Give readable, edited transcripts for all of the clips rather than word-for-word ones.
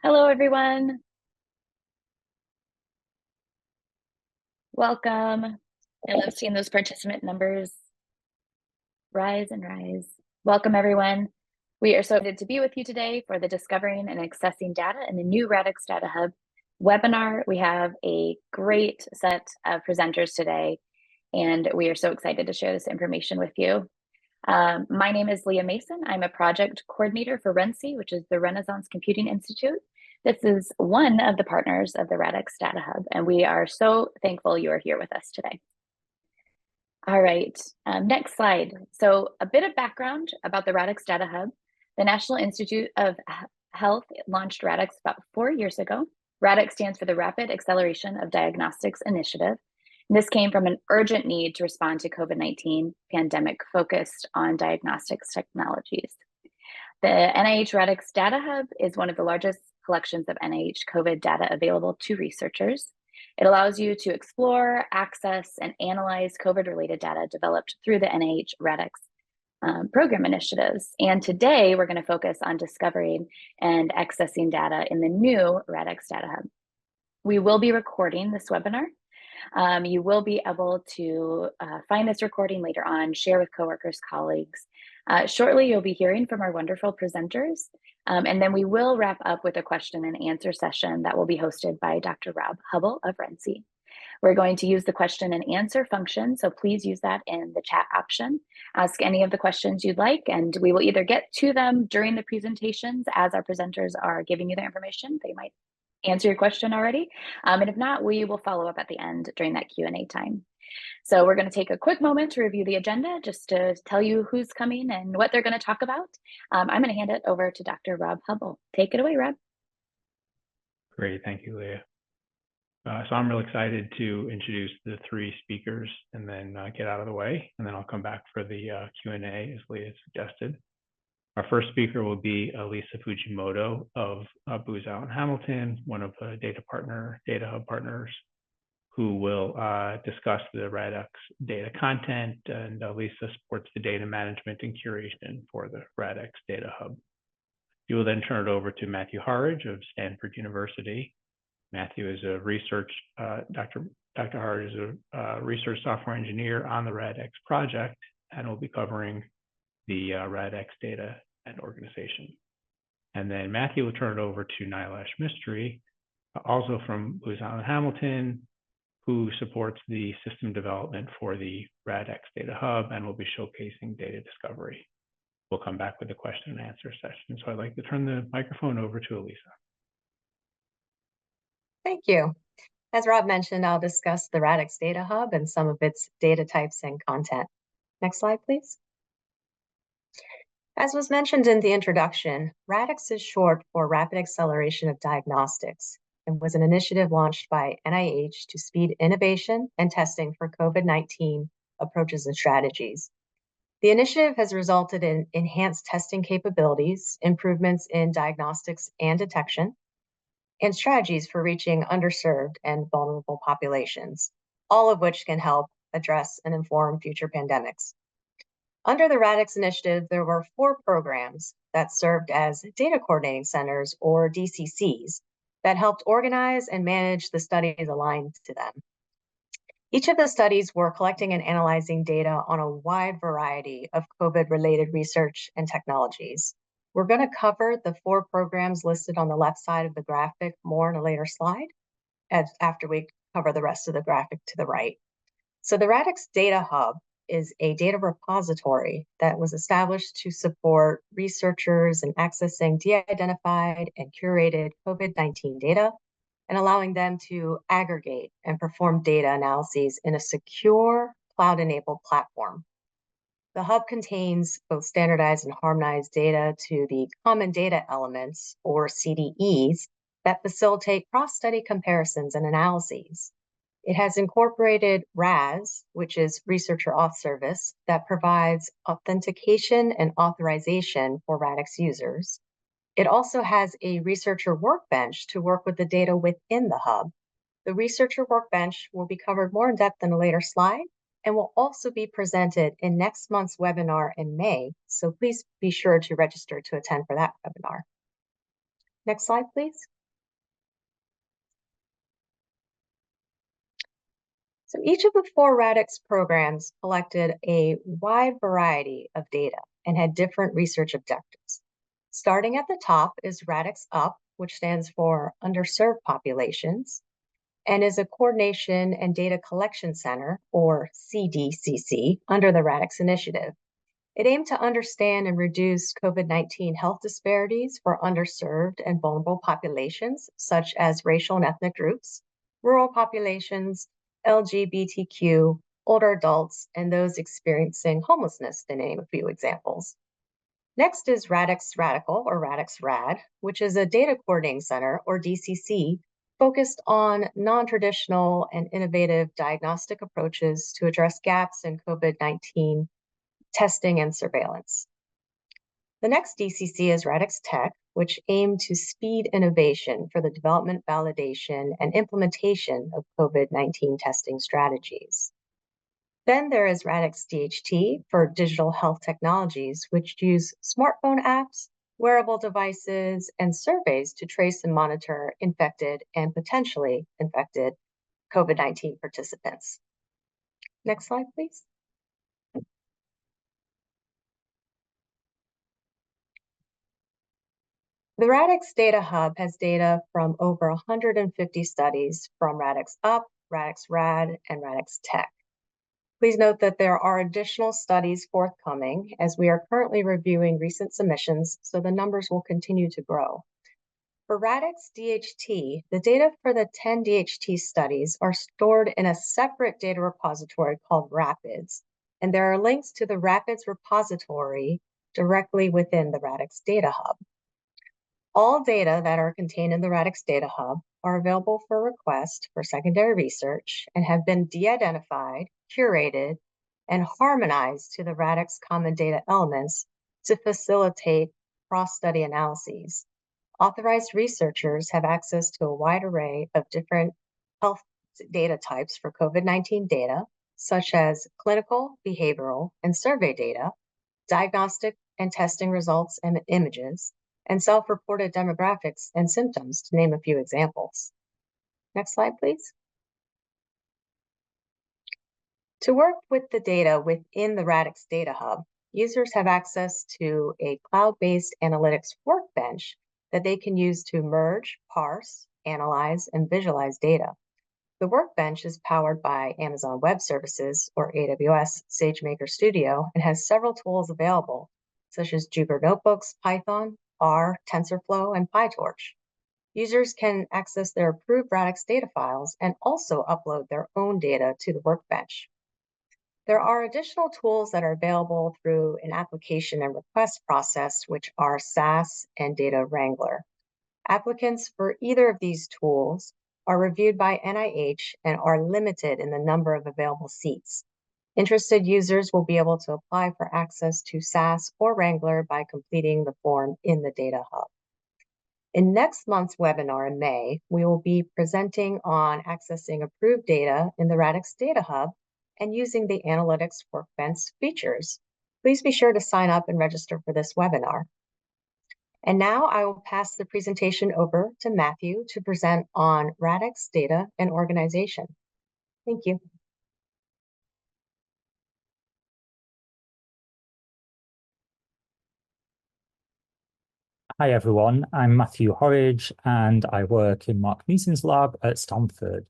Hello, everyone. Welcome. I love seeing those participant numbers rise and rise. Welcome, everyone. We are so excited to be with you today for the Discovering and Accessing Data in the new RADx Data Hub webinar. We have a great set of presenters today, and we are so excited to share this information with you. My name is Leah Mason. I'm a project coordinator for RENCI, which is the Renaissance Computing Institute. This is one of the partners of the RADx Data Hub, and we are so thankful you are here with us today. All right, next slide. So a bit of background about the RADx Data Hub. The National Institute of Health launched RADx about 4 years ago. RADx stands for the Rapid Acceleration of Diagnostics Initiative. And this came from an urgent need to respond to COVID-19 pandemic focused on diagnostics technologies. The NIH RADx Data Hub is one of the largest collections of NIH COVID data available to researchers. It allows you to explore, access, and analyze COVID-related data developed through the NIH RADx program initiatives. And today we're going to focus on discovering and accessing data in the new RADx Data Hub. We will be recording this webinar. You will be able to find this recording later on, share with coworkers, colleagues. Shortly, you'll be hearing from our wonderful presenters, and then we will wrap up with a question and answer session that will be hosted by Dr. Rob Hubble of RENCI. We're going to use the question and answer function, so please use that in the chat option. Ask any of the questions you'd like, and we will either get to them during the presentations as our presenters are giving you the information. They might answer your question already. And if not, we will follow up at the end during that Q&A time. So we're going to take a quick moment to review the agenda just to tell you who's coming and what they're going to talk about. I'm going to hand it over to Dr. Rob Hubble. Take it away, Rob. Great, thank you, Leah. So I'm really excited to introduce the three speakers and then get out of the way, and then I'll come back for the Q&A as Leah suggested. Our first speaker will be Lisa Fujimoto of Booz Allen Hamilton, one of the Data Hub partners, who will discuss the RADx data content, and Lisa supports the data management and curation for the RADx Data Hub. You will then turn it over to Matthew Harridge of Stanford University. Matthew is a research, Dr. Harridge is a research software engineer on the RADx project and will be covering the RADx data and organization. And then Matthew will turn it over to Nilesh Mistry, also from Booz Allen Hamilton, who supports the system development for the RADx Data Hub and will be showcasing data discovery. We'll come back with a question and answer session. So I'd like to turn the microphone over to Elisa. Thank you. As Rob mentioned, I'll discuss the RADx Data Hub and some of its data types and content. Next slide, please. As was mentioned in the introduction, RADx is short for Rapid Acceleration of Diagnostics and was an initiative launched by NIH to speed innovation and testing for COVID-19 approaches and strategies. The initiative has resulted in enhanced testing capabilities, improvements in diagnostics and detection, and strategies for reaching underserved and vulnerable populations, all of which can help address and inform future pandemics. Under the RADx initiative, there were 4 programs that served as data coordinating centers, or DCCs, that helped organize and manage the studies aligned to them. Each of the studies were collecting and analyzing data on a wide variety of COVID-related research and technologies. We're going to cover the 4 programs listed on the left side of the graphic more in a later slide, after we cover the rest of the graphic to the right. So the RADx Data Hub is a data repository that was established to support researchers in accessing de-identified and curated COVID-19 data and allowing them to aggregate and perform data analyses in a secure, cloud-enabled platform. The hub contains both standardized and harmonized data to the Common Data Elements, or CDEs, that facilitate cross-study comparisons and analyses. It has incorporated RAS, which is Researcher Auth Service, that provides authentication and authorization for RADx users. It also has a researcher workbench to work with the data within the hub. The researcher workbench will be covered more in depth in a later slide and will also be presented in next month's webinar in May, so please be sure to register to attend for that webinar. Next slide, please. So each of the 4 RADx programs collected a wide variety of data and had different research objectives. Starting at the top is RADx Up, which stands for Underserved Populations, and is a coordination and data collection center, or CDCC, under the RADx initiative. It aimed to understand and reduce COVID-19 health disparities for underserved and vulnerable populations, such as racial and ethnic groups, rural populations, LGBTQ, older adults, and those experiencing homelessness, to name a few examples. Next is RADx Radical, or RADx Rad, which is a data coordinating center, or DCC, focused on non-traditional and innovative diagnostic approaches to address gaps in COVID-19 testing and surveillance. The next DCC is RADx Tech, which aimed to speed innovation for the development, validation, and implementation of COVID-19 testing strategies. Then there is RADx DHT for digital health technologies, which use smartphone apps, wearable devices, and surveys to trace and monitor infected and potentially infected COVID-19 participants. Next slide, please. The RADx Data Hub has data from over 150 studies from RADx Up, RADx Rad, and RADx Tech. Please note that there are additional studies forthcoming as we are currently reviewing recent submissions, so the numbers will continue to grow. For RADx DHT, the data for the 10 DHT studies are stored in a separate data repository called RAPIDS, and there are links to the RAPIDS repository directly within the RADx Data Hub. All data that are contained in the RADx Data Hub are available for request for secondary research and have been de-identified, curated, and harmonized to the RADx common data elements to facilitate cross-study analyses. Authorized researchers have access to a wide array of different health data types for COVID-19 data, such as clinical, behavioral, and survey data, diagnostic and testing results and images, and self-reported demographics and symptoms, to name a few examples. Next slide, please. To work with the data within the RADx Data Hub, users have access to a cloud-based analytics workbench that they can use to merge, parse, analyze, and visualize data. The workbench is powered by Amazon Web Services, or AWS SageMaker Studio, and has several tools available, such as Jupyter Notebooks, Python, R, TensorFlow, and PyTorch. Users can access their approved RADx data files and also upload their own data to the workbench. There are additional tools that are available through an application and request process, which are SAS and Data Wrangler. Applicants for either of these tools are reviewed by NIH and are limited in the number of available seats. Interested users will be able to apply for access to SAS or Wrangler by completing the form in the Data Hub. In next month's webinar in May, we will be presenting on accessing approved data in the RADx Data Hub and using the Analytics Workbench features. Please be sure to sign up and register for this webinar. And now I will pass the presentation over to Matthew to present on RADx data and organization. Thank you. Hi everyone, I'm Matthew Horridge and I work in Mark Meeson's lab at Stanford,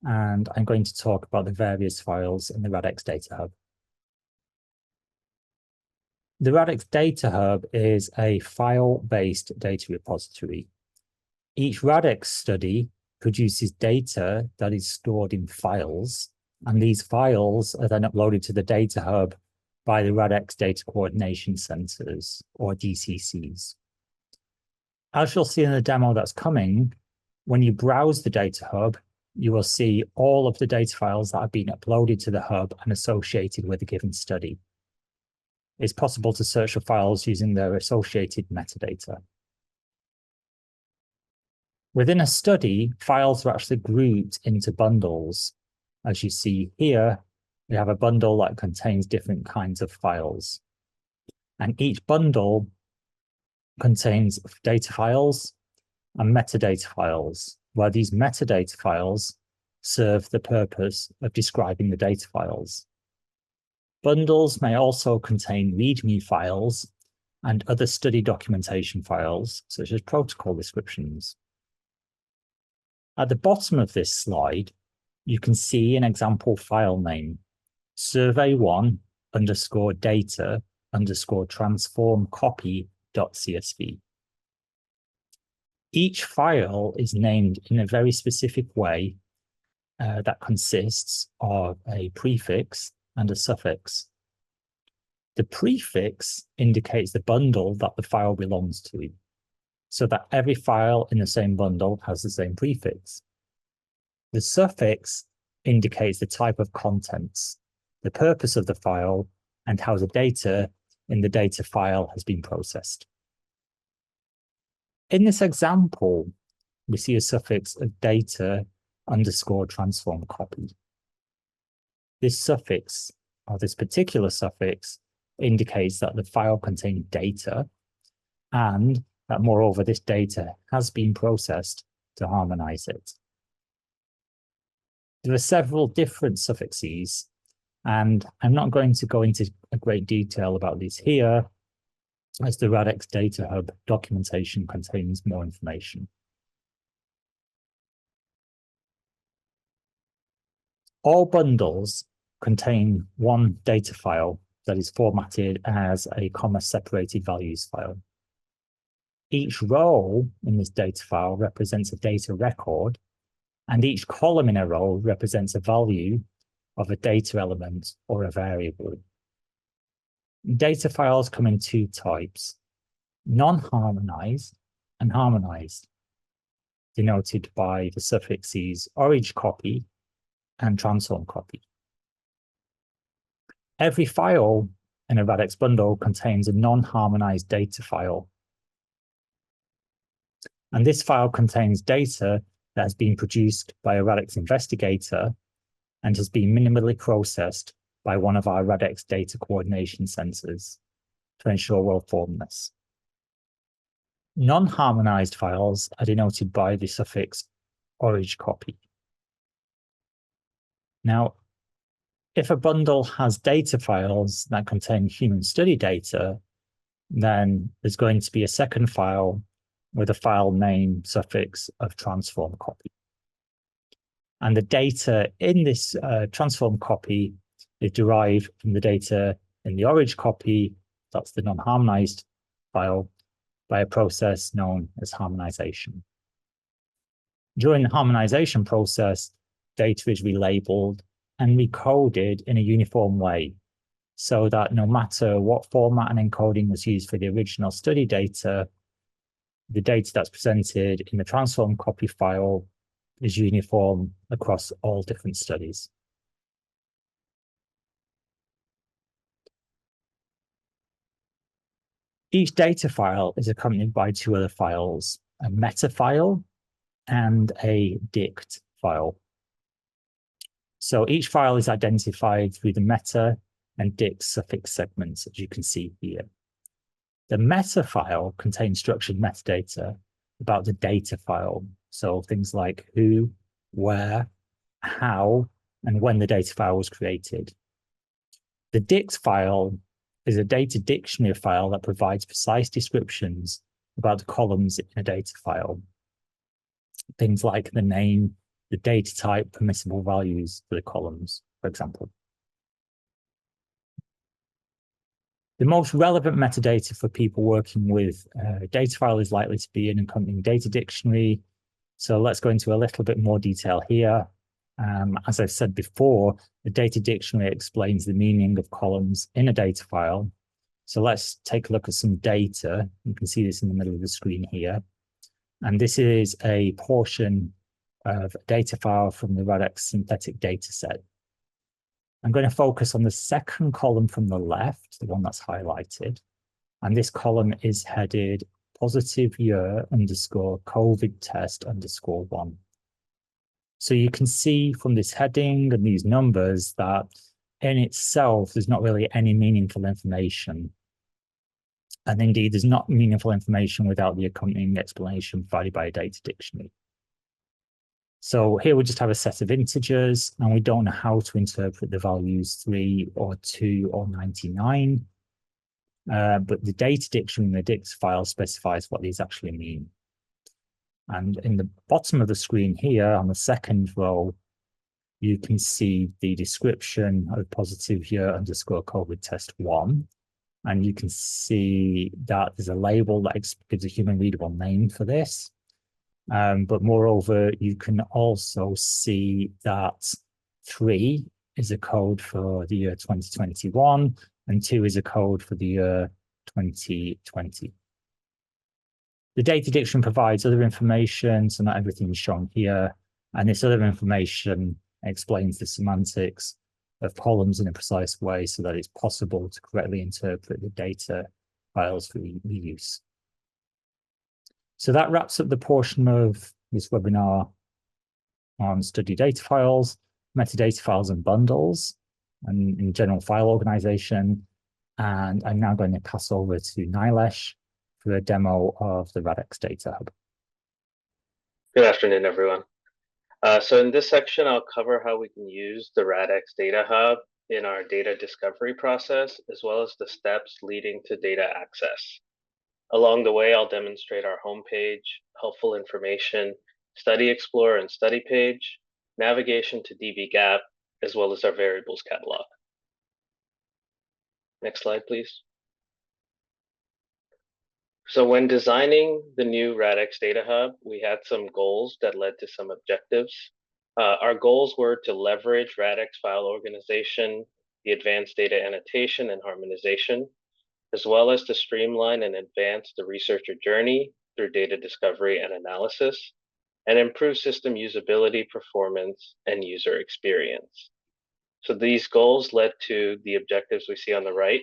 and I'm going to talk about the various files in the RADx Data Hub. The RADx Data Hub is a file-based data repository. Each RADx study produces data that is stored in files, and these files are then uploaded to the Data Hub by the RADx Data Coordination Centers, or DCCs. As you'll see in the demo that's coming, when you browse the Data Hub, you will see all of the data files that have been uploaded to the hub and associated with a given study. It's possible to search for files using their associated metadata. Within a study, files are actually grouped into bundles. As you see here, we have a bundle that contains different kinds of files. And each bundle contains data files and metadata files, where these metadata files serve the purpose of describing the data files. Bundles may also contain README files and other study documentation files, such as protocol descriptions. At the bottom of this slide, you can see an example file name, survey1_data_transform_copy.csv. Each file is named in a very specific way that consists of a prefix and a suffix. The prefix indicates the bundle that the file belongs to, so that every file in the same bundle has the same prefix. The suffix indicates the type of contents, the purpose of the file, and how the data in the data file has been processed. In this example, we see a suffix of data_transform_copy. This suffix, or this particular suffix, indicates that the file contains data, and that moreover this data has been processed to harmonize it. There are several different suffixes, and I'm not going to go into a great detail about these here, as the RADx Data Hub documentation contains more information. All bundles contain one data file that is formatted as a comma-separated values file. Each row in this data file represents a data record, and each column in a row represents a value of a data element or a variable. Data files come in two types, non-harmonized and harmonized, denoted by the suffixes origcopy and transform copy. Every file in a RADx bundle contains a non-harmonized data file. And this file contains data that has been produced by a RADx investigator and has been minimally processed by one of our RADx data coordination sensors to ensure well-formed-ness. Non-harmonized files are denoted by the suffix origcopy. Now, if a bundle has data files that contain human study data, then there's going to be a second file with a file name suffix of transform copy. And the data in this transform copy is derived from the data in the origcopy, that's the non-harmonized file, by a process known as harmonization. During the harmonization process, data is relabeled and recoded in a uniform way, so that no matter what format and encoding was used for the original study data, the data that's presented in the transform copy file is uniform across all different studies. Each data file is accompanied by two other files, a meta file and a dict file. So each file is identified through the meta and dict suffix segments, as you can see here. The meta file contains structured metadata about the data file. So things like who, where, how, and when the data file was created. The dict file is a data dictionary file that provides precise descriptions about the columns in a data file. Things like the name, the data type, permissible values for the columns, for example. The most relevant metadata for people working with a data file is likely to be an accompanying data dictionary. So let's go into a little bit more detail here. As I've said before, the data dictionary explains the meaning of columns in a data file. So let's take a look at some data. You can see this in the middle of the screen here. And this is a portion of a data file from the RADx synthetic data set. I'm going to focus on the second column from the left, the one that's highlighted. And this column is headed positive year _ COVID test _1. So you can see from this heading and these numbers that in itself, there's not really any meaningful information. And indeed, there's not meaningful information without the accompanying explanation provided by a data dictionary. So here we just have a set of integers, and we don't know how to interpret the values 3 or 2 or 99. But the data dictionary in the dix file specifies what these actually mean. And in the bottom of the screen here, on the second row, you can see the description of positive year underscore COVID test 1. And you can see that there's a label that gives a human readable name for this. But moreover, you can also see that 3 is a code for the year 2021, and 2 is a code for the year 2020. The data dictionary provides other information, so not everything is shown here. And this other information explains the semantics of columns in a precise way so that it's possible to correctly interpret the data files for reuse. So that wraps up the portion of this webinar on study data files, metadata files and bundles, and in general file organization. And I'm now going to pass over to Nilesh for a demo of the RADx Data Hub. Good afternoon, everyone. So in this section, I'll cover how we can use the RADx Data Hub in our data discovery process, as well as the steps leading to data access. Along the way, I'll demonstrate our homepage, helpful information, study explorer and study page, navigation to dbGaP, as well as our variables catalog. Next slide, please. So when designing the new RADx Data Hub, we had some goals that led to some objectives. Our goals were to leverage RADx file organization, the advanced data annotation and harmonization, as well as to streamline and advance the researcher journey through data discovery and analysis, and improve system usability, performance, and user experience. So these goals led to the objectives we see on the right.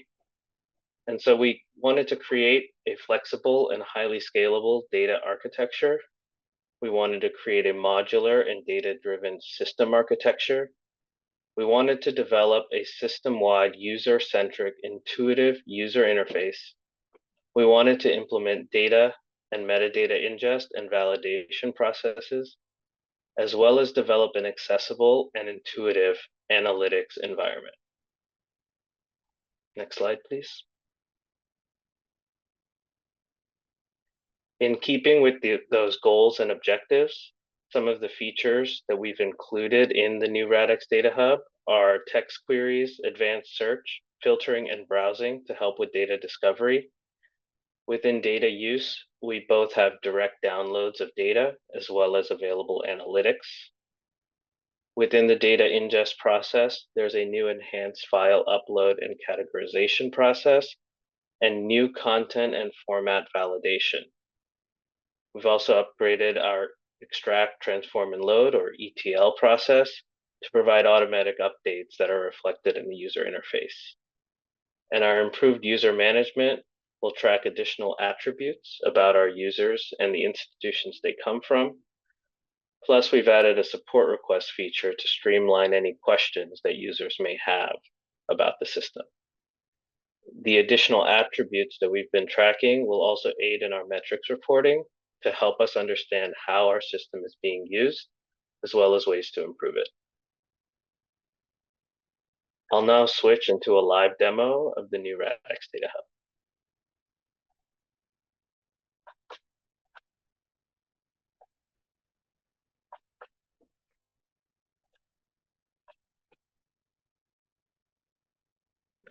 And so we wanted to create a flexible and highly scalable data architecture. We wanted to create a modular and data-driven system architecture. We wanted to develop a system-wide user-centric intuitive user interface. We wanted to implement data and metadata ingest and validation processes, as well as develop an accessible and intuitive analytics environment. Next slide, please. In keeping with those goals and objectives, some of the features that we've included in the new RADx Data Hub are text queries, advanced search, filtering, and browsing to help with data discovery. Within data use, we both have direct downloads of data as well as available analytics. Within the data ingest process, there's a new enhanced file upload and categorization process, and new content and format validation. We've also upgraded our extract, transform, and load, or ETL process, to provide automatic updates that are reflected in the user interface. And our improved user management will track additional attributes about our users and the institutions they come from. Plus, we've added a support request feature to streamline any questions that users may have about the system. The additional attributes that we've been tracking will also aid in our metrics reporting to help us understand how our system is being used, as well as ways to improve it. I'll now switch into a live demo of the new RADx Data Hub.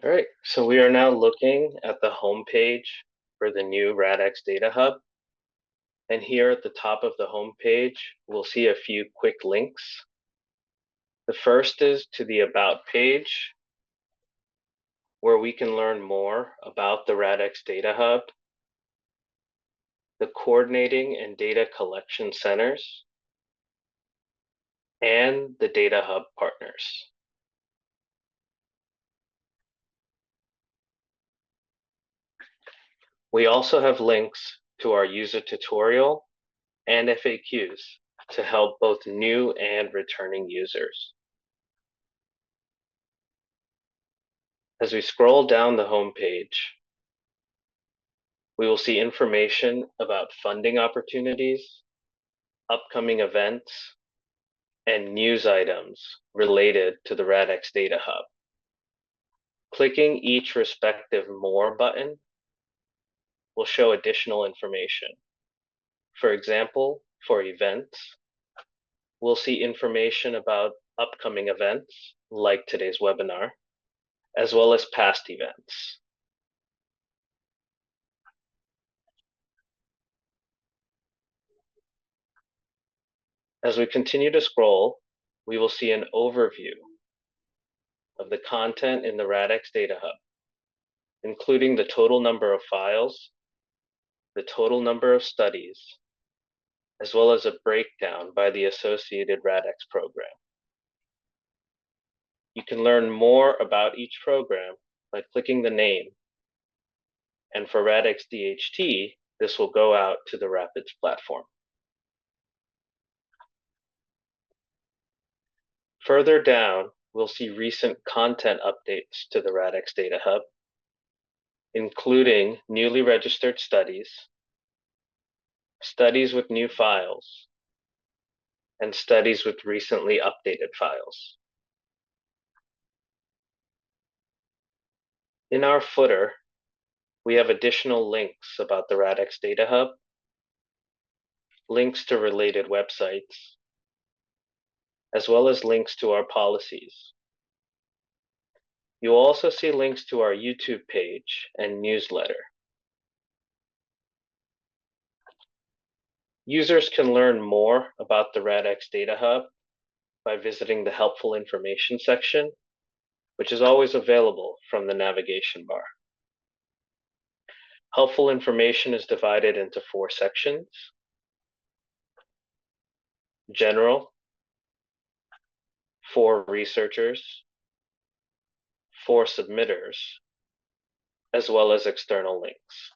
All right, so we are now looking at the home page for the new RADx Data Hub. And here at the top of the home page, we'll see a few quick links. The first is to the About page, where we can learn more about the RADx Data Hub, the coordinating and data collection centers, and the Data Hub partners. We also have links to our user tutorial and FAQs to help both new and returning users. As we scroll down the home page, We will see information about funding opportunities, upcoming events, and news items related to the RADx Data Hub. Clicking each respective More button will show additional information. For example, for events, we'll see information about upcoming events, like today's webinar, as well as past events. As we continue to scroll, we will see an overview of the content in the RADx Data Hub, including the total number of files, the total number of studies, as well as a breakdown by the associated RADx program. You can learn more about each program by clicking the name, and for RADx DHT, this will go out to the Rapids platform. Further down, we'll see recent content updates to the RADx Data Hub, including newly registered studies, studies with new files, and studies with recently updated files. In our footer, we have additional links about the RADx Data Hub, links to related websites, as well as links to our policies. You'll also see links to our YouTube page and newsletter. Users can learn more about the RADx Data Hub by visiting the Helpful Information section, which is always available from the navigation bar. Helpful information is divided into 4 sections: General, for researchers, for submitters, as well as external links.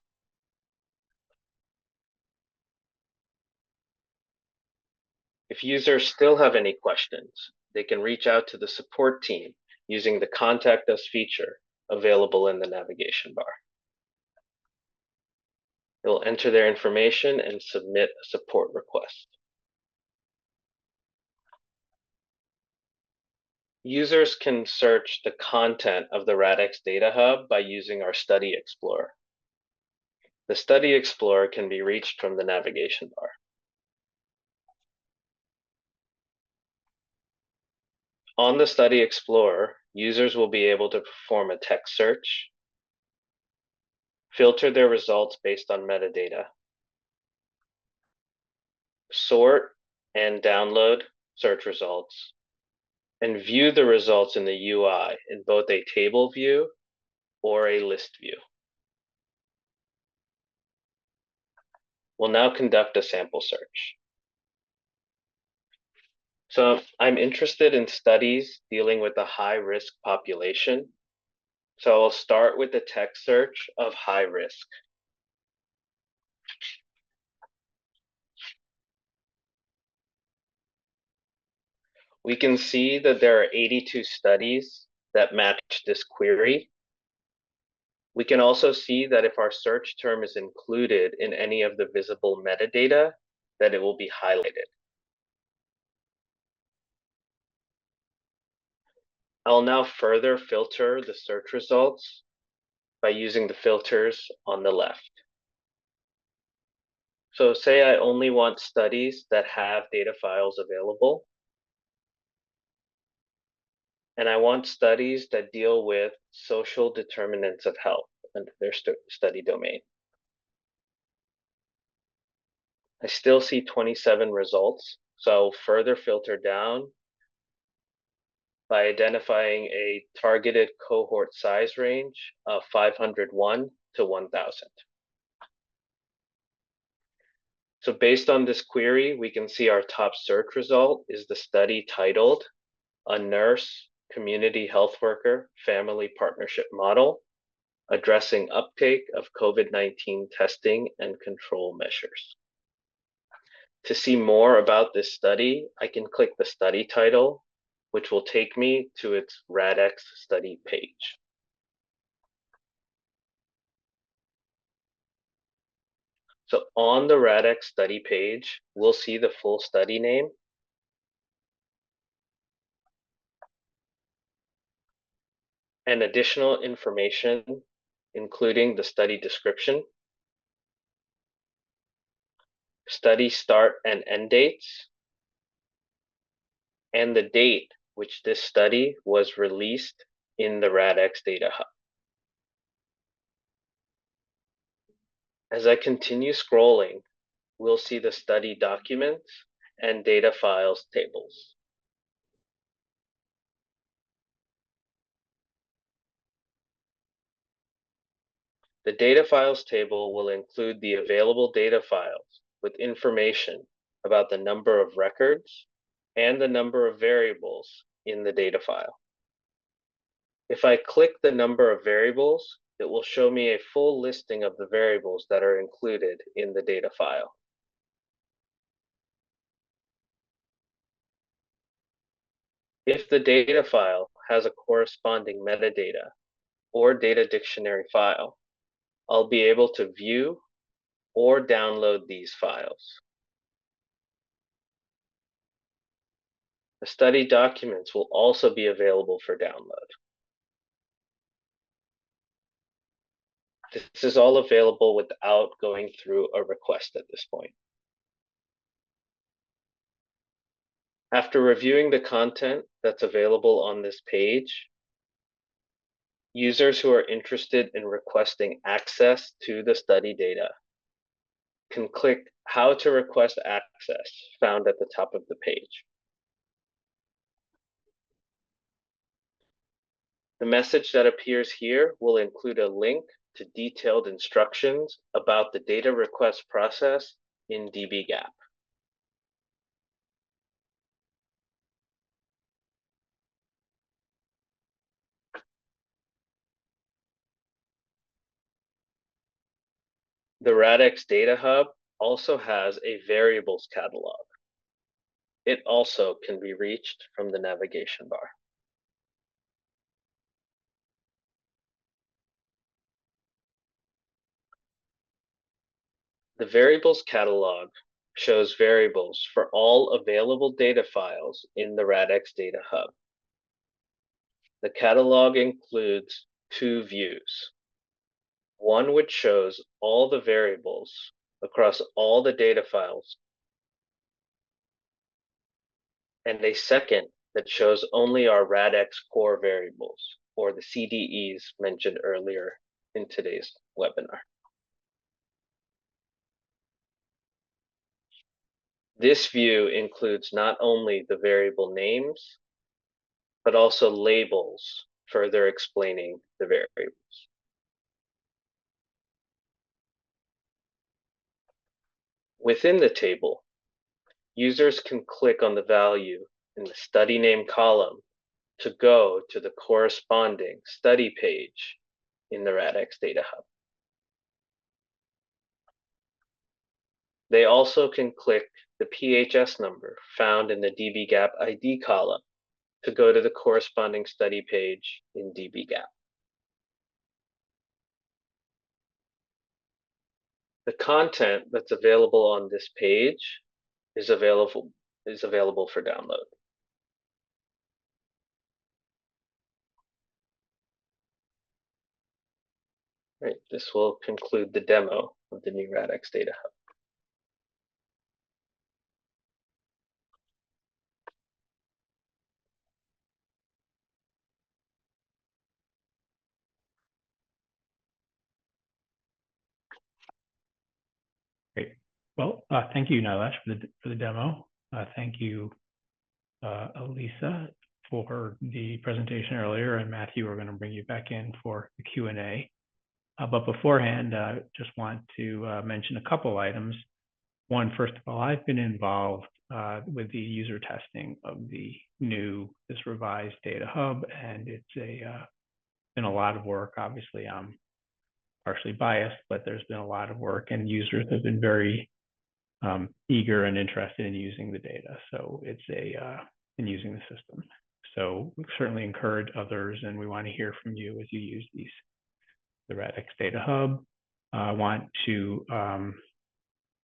If users still have any questions, they can reach out to the support team using the Contact Us feature available in the navigation bar. They'll enter their information and submit a support request. Users can search the content of the RADx Data Hub by using our Study Explorer. The Study Explorer can be reached from the navigation bar. On the Study Explorer, users will be able to perform a text search, filter their results based on metadata, sort and download search results, and view the results in the UI in both a table view or a list view. We'll now conduct a sample search. So I'm interested in studies dealing with a high-risk population. So I'll start with the text search of high risk. We can see that there are 82 studies that match this query. We can also see that if our search term is included in any of the visible metadata, that it will be highlighted. I'll now further filter the search results by using the filters on the left. So say I only want studies that have data files available, and I want studies that deal with social determinants of health and their study domain. I still see 27 results, so I'll further filter down by identifying a targeted cohort size range of 501 to 1,000. So based on this query, we can see our top search result is the study titled "A Nurse, Community Health Worker, Family Partnership Model, Addressing Uptake of COVID-19 Testing and Control Measures." To see more about this study, I can click the study title, which will take me to its RADx study page. So on the RADx study page, we'll see the full study name, and additional information, including the study description, study start and end dates, and the date which this study was released in the RADx Data Hub. As I continue scrolling, we'll see the study documents and data files tables. The data files table will include the available data files with information about the number of records and the number of variables in the data file. If I click the number of variables, it will show me a full listing of the variables that are included in the data file. If the data file has a corresponding metadata or data dictionary file, I'll be able to view or download these files. The study documents will also be available for download. This is all available without going through a request at this point. After reviewing the content that's available on this page, users who are interested in requesting access to the study data can click How to Request Access, found at the top of the page. The message that appears here will include a link to detailed instructions about the data request process in dbGaP. The RADx Data Hub also has a variables catalog. It also can be reached from the navigation bar. The variables catalog shows variables for all available data files in the RADx Data Hub. The catalog includes two views. One which shows all the variables across all the data files, and a second that shows only our RADx core variables, or the CDEs mentioned earlier in today's webinar. This view includes not only the variable names, but also labels further explaining the variables. Within the table, users can click on the value in the study name column to go to the corresponding study page in the RADx Data Hub. They also can click the PHS number found in the dbGaP ID column to go to the corresponding study page in dbGaP. The content that's available on this page is available for download. Right, this will conclude the demo of the new RADx Data Hub. Great. Well, thank you, Nilesh, for the demo. Thank you, Elisa, for the presentation earlier, and Matthew, we're going to bring you back in for the Q&A. But beforehand, just want to mention a couple items. One, first of all, I've been involved with the user testing of this revised Data Hub, and it's been a lot of work. Obviously, I'm partially biased, but there's been a lot of work, and users have been very eager and interested in using the data. So it's in using the system. So we certainly encourage others, and we want to hear from you as you use the RADx Data Hub. I want to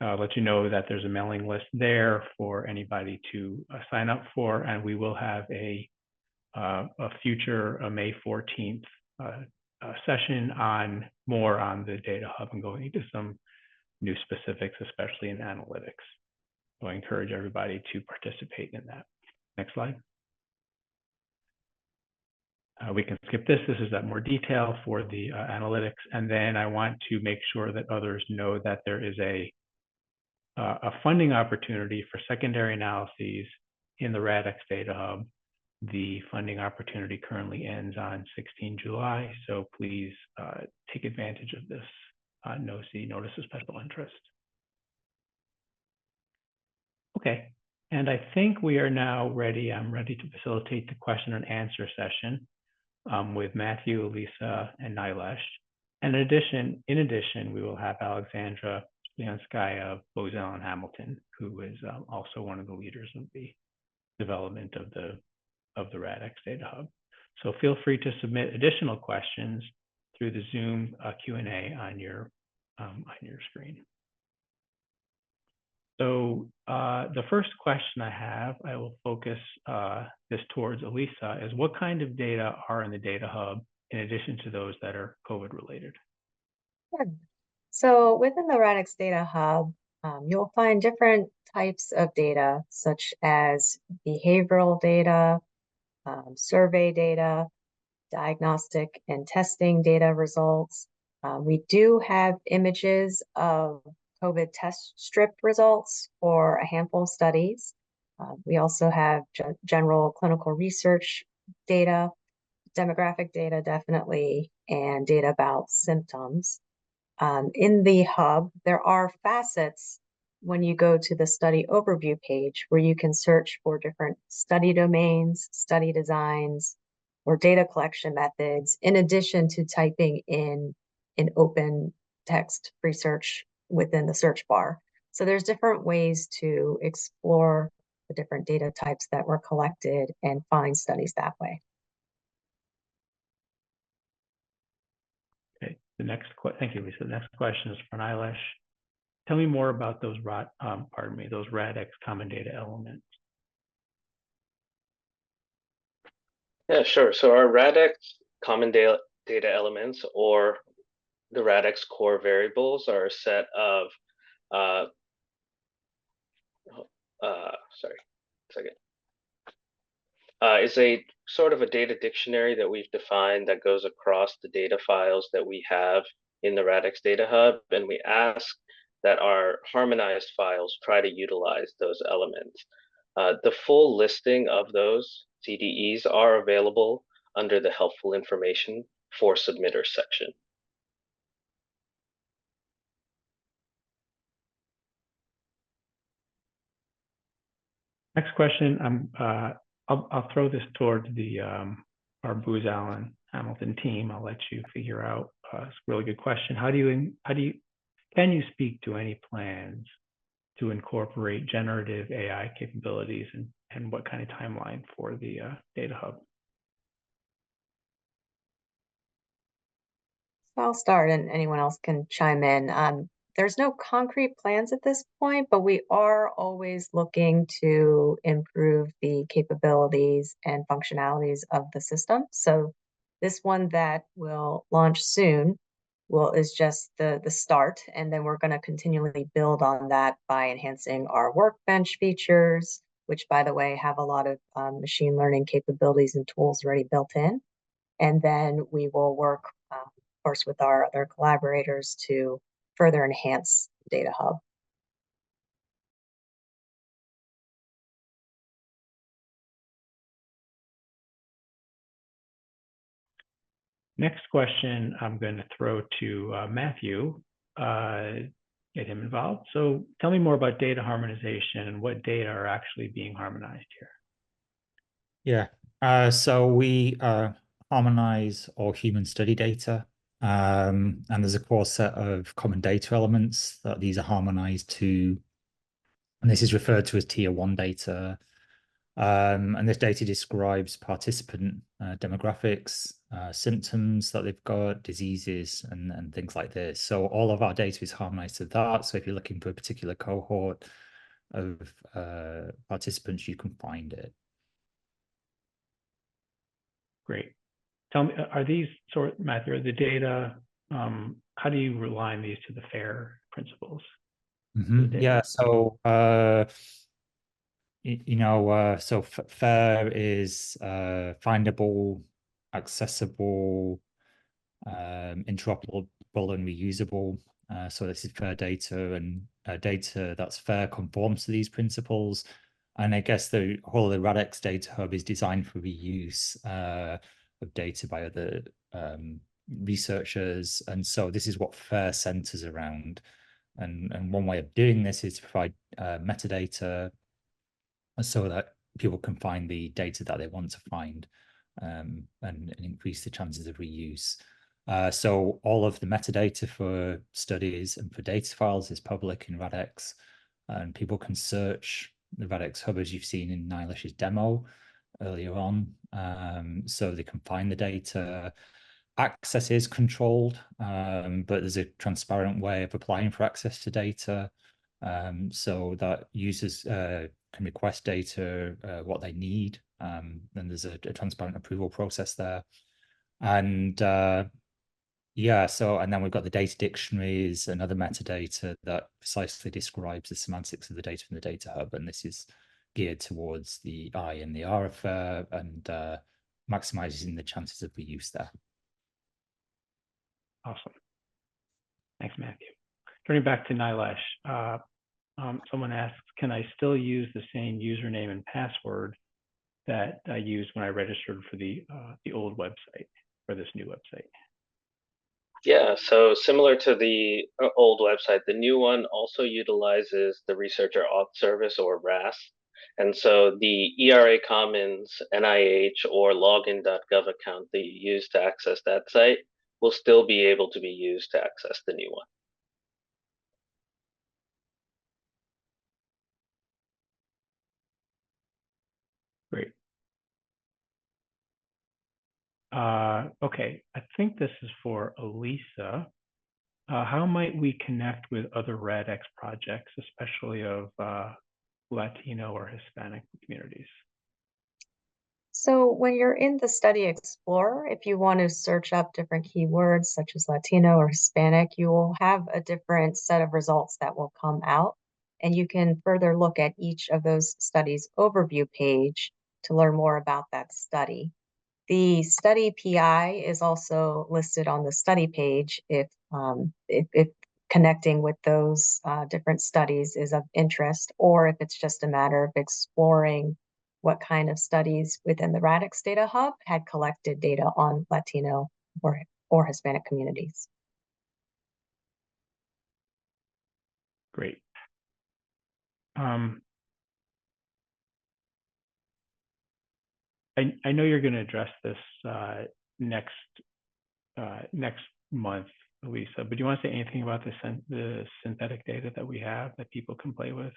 let you know that there's a mailing list there for anybody to sign up for, and we will have a future May 14th session on more on the Data Hub and going into some new specifics, especially in analytics. So I encourage everybody to participate in that. Next slide. We can skip this. This is that more detail for the analytics. And then I want to make sure that others know that there is a funding opportunity for secondary analyses in the RADx Data Hub. The funding opportunity currently ends on 16 July, so please take advantage of this notice of special interest. Okay, and I think we are now ready. I'm ready to facilitate the question and answer session with Matthew, Elisa, and Nilesh. And in addition, we will have Alexandra Slianskaya, Bozell, and Hamilton, who is also one of the leaders of the development of the RADx Data Hub. So feel free to submit additional questions through the Zoom Q&A on your screen. So the first question I have, I will focus this towards Elisa, is what kind of data are in the Data Hub in addition to those that are COVID related? Sure. So within the RADx Data Hub, you'll find different types of data, such as behavioral data, survey data, diagnostic and testing data results. We do have images of COVID test strip results for a handful of studies. We also have general clinical research data, demographic data definitely, and data about symptoms. In the hub, there are facets when you go to the study overview page where you can search for different study domains, study designs, or data collection methods, in addition to typing in an open text research within the search bar. So there's different ways to explore the different data types that were collected and find studies that way. Okay, thank you, Lisa. The next question is for Nilesh. Tell me more about those those RADx common data elements. Yeah, sure. So our RADx common data elements, or the RADx core variables, are a set of is a sort of a data dictionary that we've defined that goes across the data files that we have in the RADx Data Hub, and we ask that our harmonized files try to utilize those elements. The full listing of those CDEs are available under the helpful information for submitters section. Next question, I'll throw this towards our Bozell and Hamilton team. I'll let you figure out. It's a really good question. Can you speak to any plans to incorporate generative AI capabilities, and what kind of timeline for the Data Hub? I'll start and anyone else can chime in. There's no concrete plans at this point, but we are always looking to improve the capabilities and functionalities of the system. So this one that will launch soon is just the start, and then we're going to continually build on that by enhancing our workbench features, which, by the way, have a lot of machine learning capabilities and tools already built in. And then we will work, of course, with our other collaborators to further enhance the Data Hub. Next question I'm going to throw to Matthew, get him involved. So tell me more about data harmonization and what data are actually being harmonized here. Yeah, so we harmonize all human study data, and there's a core set of common data elements that these are harmonized to, and this is referred to as tier 1 data. And this data describes participant demographics, symptoms that they've got, diseases, and things like this. So all of our data is harmonized to that. So if you're looking for a particular cohort of participants, you can find it. Great. Tell me, are these Matthew, are the data, how do you align these to the FAIR principles? Yeah, so so FAIR is findable, accessible, interoperable, and reusable. So this is FAIR data, and data that's FAIR conforms to these principles. And I guess the whole of the RADx Data Hub is designed for reuse of data by other researchers. And so this is what FAIR centers around. And one way of doing this is to provide metadata so that people can find the data that they want to find and increase the chances of reuse. So all of the metadata for studies and for data files is public in RADx, and people can search the RADx Hub, as you've seen in Nilesh's demo earlier on. So they can find the data. Access is controlled, but there's a transparent way of applying for access to data, so that users can request data, what they need, and there's a transparent approval process there. And yeah, so, and then we've got the data dictionaries and other metadata that precisely describes the semantics of the data from the Data Hub, and this is geared towards the I and the R of FAIR and maximizing the chances of reuse there. Awesome. Thanks, Matthew. Turning back to Nilesh, someone asks, can I still use the same username and password that I used when I registered for the old website, or this new website? Yeah, so similar to the old website, the new one also utilizes the Researcher Auth Service, or RAS. And so the ERA Commons, NIH, or login.gov account that you use to access that site will still be able to be used to access the new one. Great. Okay, I think this is for Elisa. How might we connect with other RADx projects, especially of Latino or Hispanic communities? So when you're in the Study Explorer, if you want to search up different keywords such as Latino or Hispanic, you will have a different set of results that will come out. And you can further look at each of those studies overview page to learn more about that study. The study PI is also listed on the study page if connecting with those different studies is of interest, or if it's just a matter of exploring what kind of studies within the RADx Data Hub had collected data on Latino or Hispanic communities. Great. I know you're going to address this next month, Elisa, but do you want to say anything about the synthetic data that we have that people can play with?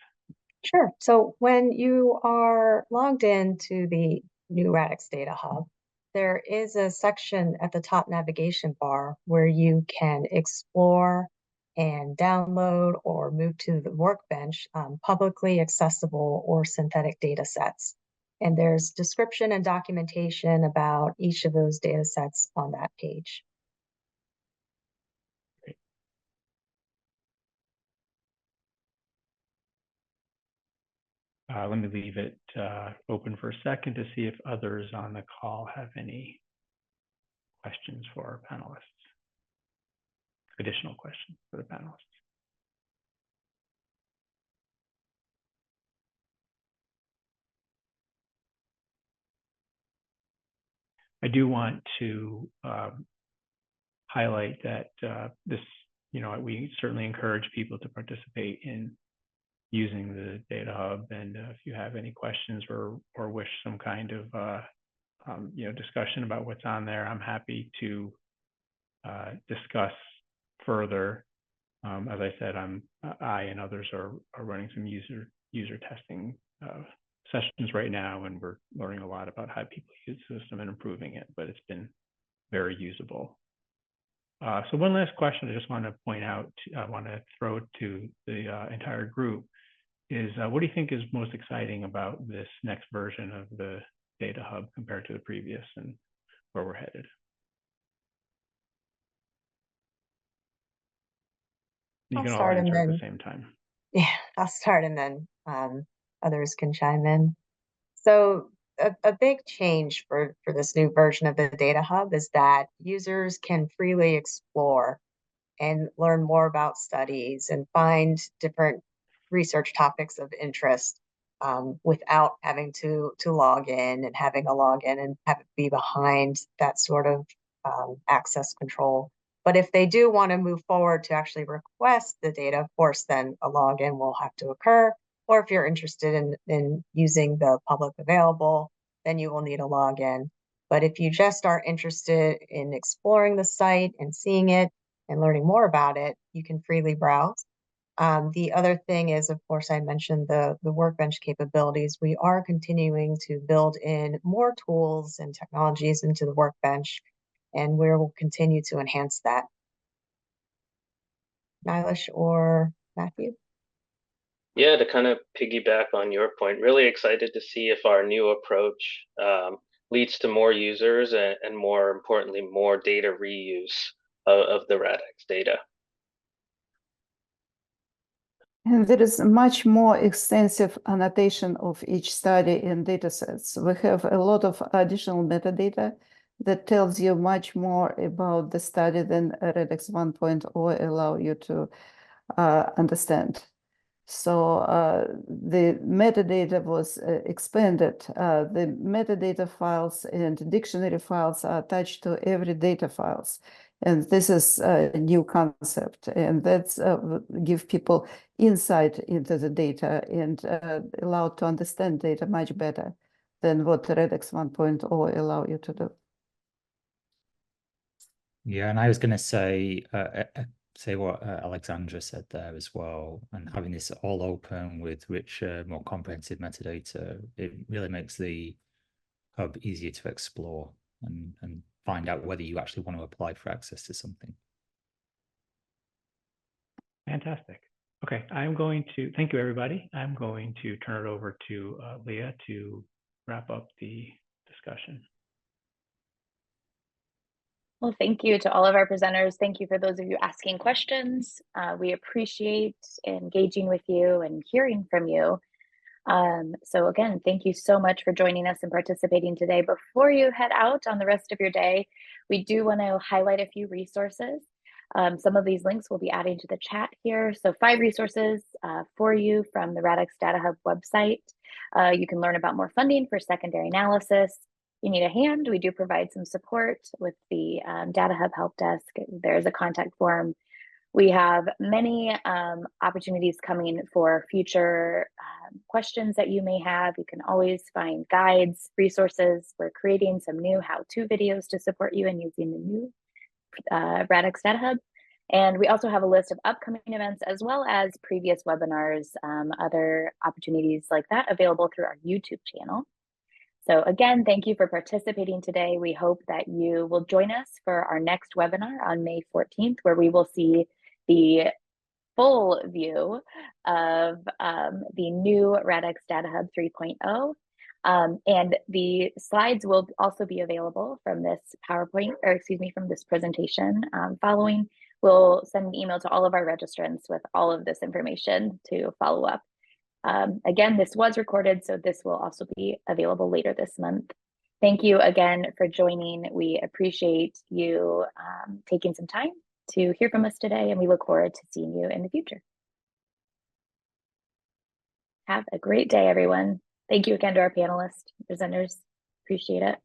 Sure. So when you are logged into the new RADx Data Hub, there is a section at the top navigation bar where you can explore and download or move to the workbench publicly accessible or synthetic data sets. And there's description and documentation about each of those data sets on that page. Great. Let me leave it open for a second to see if others on the call have any questions for our panelists. Additional questions for the panelists. I do want to highlight that this, we certainly encourage people to participate in using the Data Hub. And if you have any questions or wish some kind of discussion about what's on there, I'm happy to discuss further. As I said, I and others are running some user testing sessions right now, and we're learning a lot about how people use the system and improving it, but it's been very usable. So one last question I just want to point out, I want to throw to the entire group is, what do you think is most exciting about this next version of the Data Hub compared to the previous, and where we're headed? You can all answer at the same time. Yeah, I'll start and then others can chime in. So a big change for this new version of the Data Hub is that users can freely explore and learn more about studies and find different research topics of interest without having to log in and having a login and have it be behind that sort of access control. But if they do want to move forward to actually request the data, of course, then a login will have to occur. Or if you're interested in using the public available, then you will need a login. But if you just are interested in exploring the site and seeing it and learning more about it, you can freely browse. The other thing is, of course, I mentioned the Workbench capabilities. We are continuing to build in more tools and technologies into the Workbench, and we will continue to enhance that. Nylish or Matthew? Yeah, to kind of piggyback on your point, really excited to see if our new approach leads to more users and more importantly, more data reuse of the RADx data. And there is much more extensive annotation of each study in datasets. We have a lot of additional metadata that tells you much more about the study than RADx 1.0 allow you to understand. So the metadata was expanded. The metadata files and dictionary files are attached to every data files. And this is a new concept, and that's give people insight into the data and allow to understand data much better than what RADx 1.0 allow you to do. Yeah, and I was going to say what Alexandra said there as well, and having this all open with richer, more comprehensive metadata, it really makes the hub easier to explore and find out whether you actually want to apply for access to something. Fantastic. Okay, I'm going to thank you, everybody. I'm going to turn it over to Leah to wrap up the discussion. Well, thank you to all of our presenters. Thank you for those of you asking questions. We appreciate engaging with you and hearing from you. So again, thank you so much for joining us and participating today. Before you head out on the rest of your day, we do want to highlight a few resources. Some of these links we'll be adding to the chat here. So 5 resources for you from the RADx Data Hub website. You can learn about more funding for secondary analysis. You need a hand, we do provide some support with the Data Hub help desk. There's a contact form. We have many opportunities coming for future questions that you may have. You can always find guides, resources. We're creating some new how-to videos to support you in using the new RADx Data Hub. And we also have a list of upcoming events as well as previous webinars, other opportunities like that available through our YouTube channel. So again, thank you for participating today. We hope that you will join us for our next webinar on May 14th, where we will see the full view of the new RADx Data Hub 3.0. And the slides will also be available from this PowerPoint, or excuse me, from this presentation following. We'll send an email to all of our registrants with all of this information to follow up. Again, this was recorded, so this will also be available later this month. Thank you again for joining. We appreciate you taking some time to hear from us today, and we look forward to seeing you in the future. Have a great day, everyone. Thank you again to our panelists, presenters. Appreciate it.